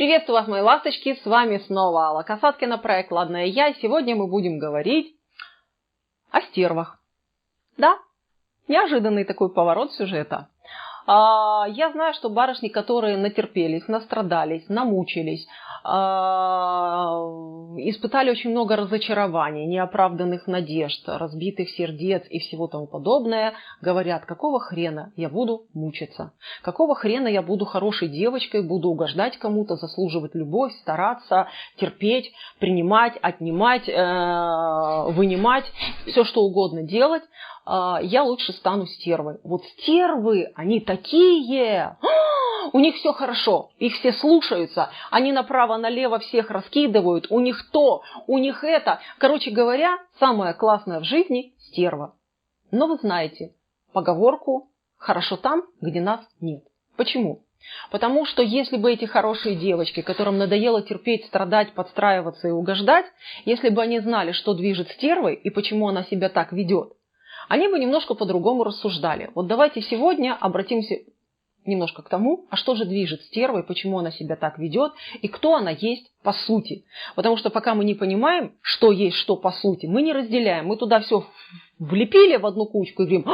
Приветствую вас, мои ласточки, с вами снова Алла Касаткина, проект «Ладная я», и сегодня мы будем говорить о стервах. Да, неожиданный такой поворот сюжета. Я знаю, что барышни, которые натерпелись, настрадались, намучились, испытали очень много разочарований, неоправданных надежд, разбитых сердец и всего тому подобное, говорят, какого хрена я буду мучиться, какого хрена я буду хорошей девочкой, буду угождать кому-то, заслуживать любовь, стараться, терпеть, принимать, отнимать, вынимать, все что угодно делать. Я лучше стану стервой. Вот стервы, они такие, у них все хорошо, их все слушаются, они направо-налево всех раскидывают, у них то, у них это. Короче говоря, самое классное в жизни – стерва. Но вы знаете поговорку «хорошо там, где нас нет». Почему? Потому что если бы эти хорошие девочки, которым надоело терпеть, страдать, подстраиваться и угождать, если бы они знали, что движет стервой и почему она себя так ведет, они бы немножко по-другому рассуждали. Вот давайте сегодня обратимся немножко к тому, а что же движет стервой, почему она себя так ведет и кто она есть по сути. Потому что пока мы не понимаем, что есть что по сути, мы не разделяем. Мы туда все влепили в одну кучку и говорим: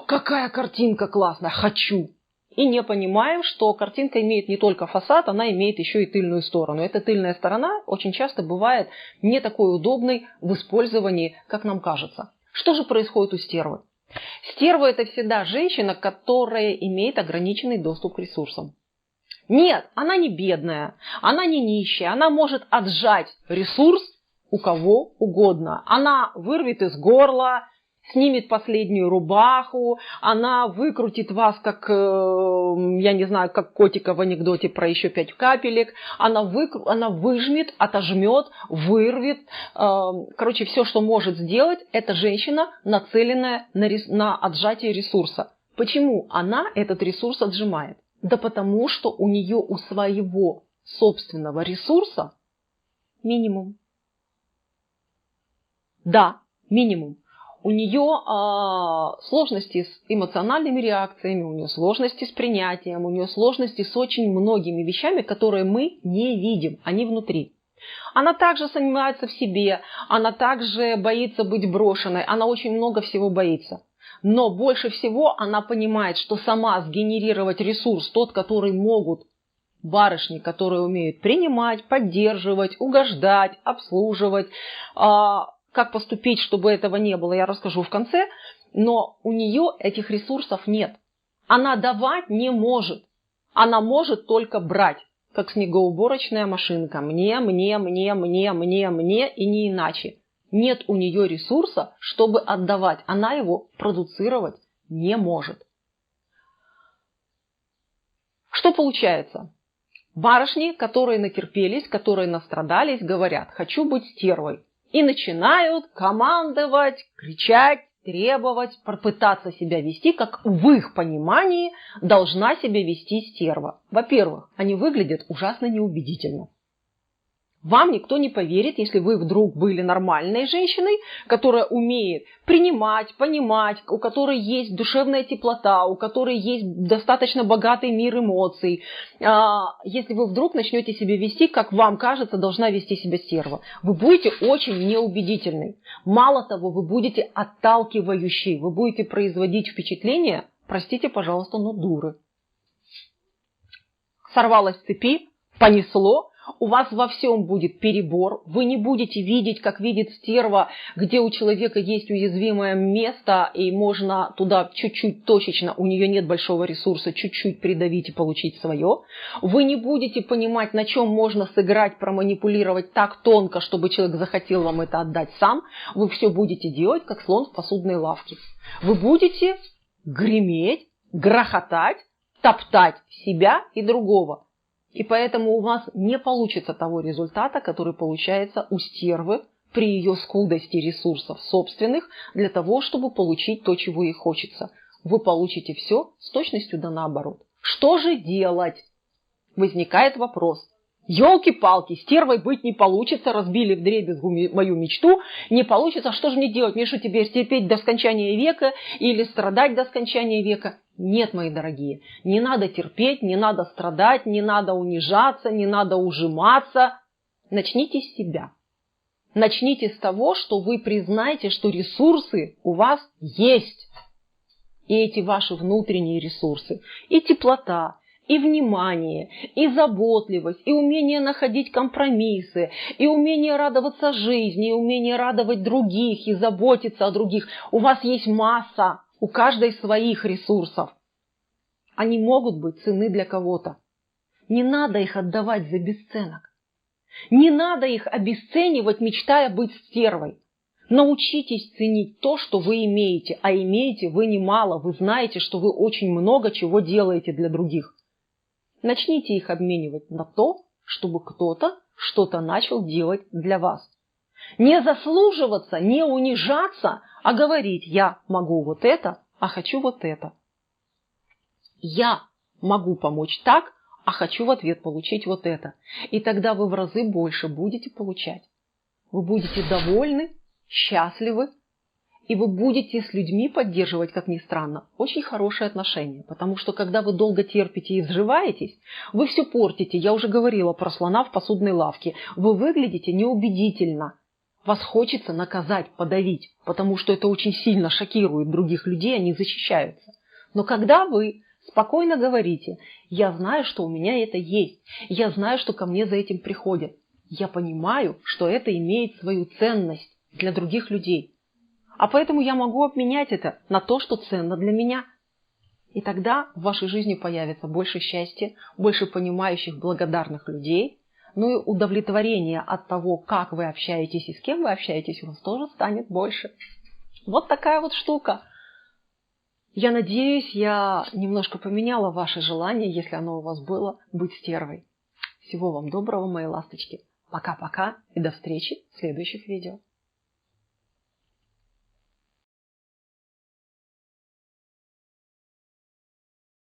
какая картинка классная, хочу. И не понимаем, что картинка имеет не только фасад, она имеет еще и тыльную сторону. Эта тыльная сторона очень часто бывает не такой удобной в использовании, как нам кажется. Что же происходит у стервы? Стерва – это всегда женщина, которая имеет ограниченный доступ к ресурсам. Нет, она не бедная, она не нищая, она может отжать ресурс у кого угодно. Она вырвет из горла, снимет последнюю рубаху, она выкрутит вас, как, я не знаю, как котика в анекдоте про еще 5 капелек, она выжмет, отожмет, вырвет. Короче, все, что может сделать, эта женщина, нацеленная на отжатие ресурса. Почему она этот ресурс отжимает? Да потому что у нее у своего собственного ресурса минимум. Да, минимум. У нее сложности с эмоциональными реакциями, у нее сложности с принятием, у нее сложности с очень многими вещами, которые мы не видим, они внутри. Она также сомневается в себе, она также боится быть брошенной, она очень много всего боится. Но больше всего она понимает, что сама сгенерировать ресурс, тот, который могут барышни, которые умеют принимать, поддерживать, угождать, обслуживать, как поступить, чтобы этого не было, я расскажу в конце, но у нее этих ресурсов нет. Она давать не может, она может только брать, как снегоуборочная машинка. Мне и не иначе. Нет у нее ресурса, чтобы отдавать, она его продуцировать не может. Что получается? Барышни, которые натерпелись, которые настрадались, говорят: хочу быть стервой. И начинают командовать, кричать, требовать, пытаться себя вести, как в их понимании должна себя вести стерва. Во-первых, они выглядят ужасно неубедительно. Вам никто не поверит, если вы вдруг были нормальной женщиной, которая умеет принимать, понимать, у которой есть душевная теплота, у которой есть достаточно богатый мир эмоций. Если вы вдруг начнете себя вести, как вам кажется, должна вести себя стерва, вы будете очень неубедительной. Мало того, вы будете отталкивающей, вы будете производить впечатление, простите, пожалуйста, но дуры. Сорвалась с цепи, понесло. У вас во всем будет перебор, вы не будете видеть, как видит стерва, где у человека есть уязвимое место, и можно туда чуть-чуть точечно, у нее нет большого ресурса, чуть-чуть придавить и получить свое. Вы не будете понимать, на чем можно сыграть, проманипулировать так тонко, чтобы человек захотел вам это отдать сам. Вы все будете делать, как слон в посудной лавке. Вы будете греметь, грохотать, топтать себя и другого. И поэтому у вас не получится того результата, который получается у стервы при ее скудости ресурсов собственных для того, чтобы получить то, чего ей хочется. Вы получите все с точностью да наоборот. Что же делать? Возникает вопрос. Ёлки-палки, стервой быть не получится, разбили вдребезги мою мечту, не получится, что же мне делать? Мне что, теперь терпеть до скончания века или страдать до скончания века? Нет, мои дорогие, не надо терпеть, не надо страдать, не надо унижаться, не надо ужиматься. Начните с себя. Начните с того, что вы признаете, что ресурсы у вас есть. И эти ваши внутренние ресурсы, и теплота, и внимание, и заботливость, и умение находить компромиссы, и умение радоваться жизни, и умение радовать других, и заботиться о других. У вас есть масса, у каждой своих ресурсов. Они могут быть ценны для кого-то. Не надо их отдавать за бесценок. Не надо их обесценивать, мечтая быть стервой. Научитесь ценить то, что вы имеете, а имеете вы немало. Вы знаете, что вы очень много чего делаете для других. Начните их обменивать на то, чтобы кто-то что-то начал делать для вас. Не заслуживаться, не унижаться, а говорить: я могу вот это, а хочу вот это. Я могу помочь так, а хочу в ответ получить вот это. И тогда вы в разы больше будете получать. Вы будете довольны, счастливы, и вы будете с людьми поддерживать, как ни странно, очень хорошие отношения. Потому что когда вы долго терпите и сживаетесь, вы все портите. Я уже говорила про слона в посудной лавке. Вы выглядите неубедительно. Вас хочется наказать, подавить, потому что это очень сильно шокирует других людей, они защищаются. Но когда вы спокойно говорите: я знаю, что у меня это есть, я знаю, что ко мне за этим приходят, я понимаю, что это имеет свою ценность для других людей, а поэтому я могу обменять это на то, что ценно для меня. И тогда в вашей жизни появится больше счастья, больше понимающих, благодарных людей, ну и удовлетворение от того, как вы общаетесь и с кем вы общаетесь, у вас тоже станет больше. Вот такая вот штука. Я надеюсь, я немножко поменяла ваше желание, если оно у вас было, быть стервой. Всего вам доброго, мои ласточки. Пока-пока и до встречи в следующих видео.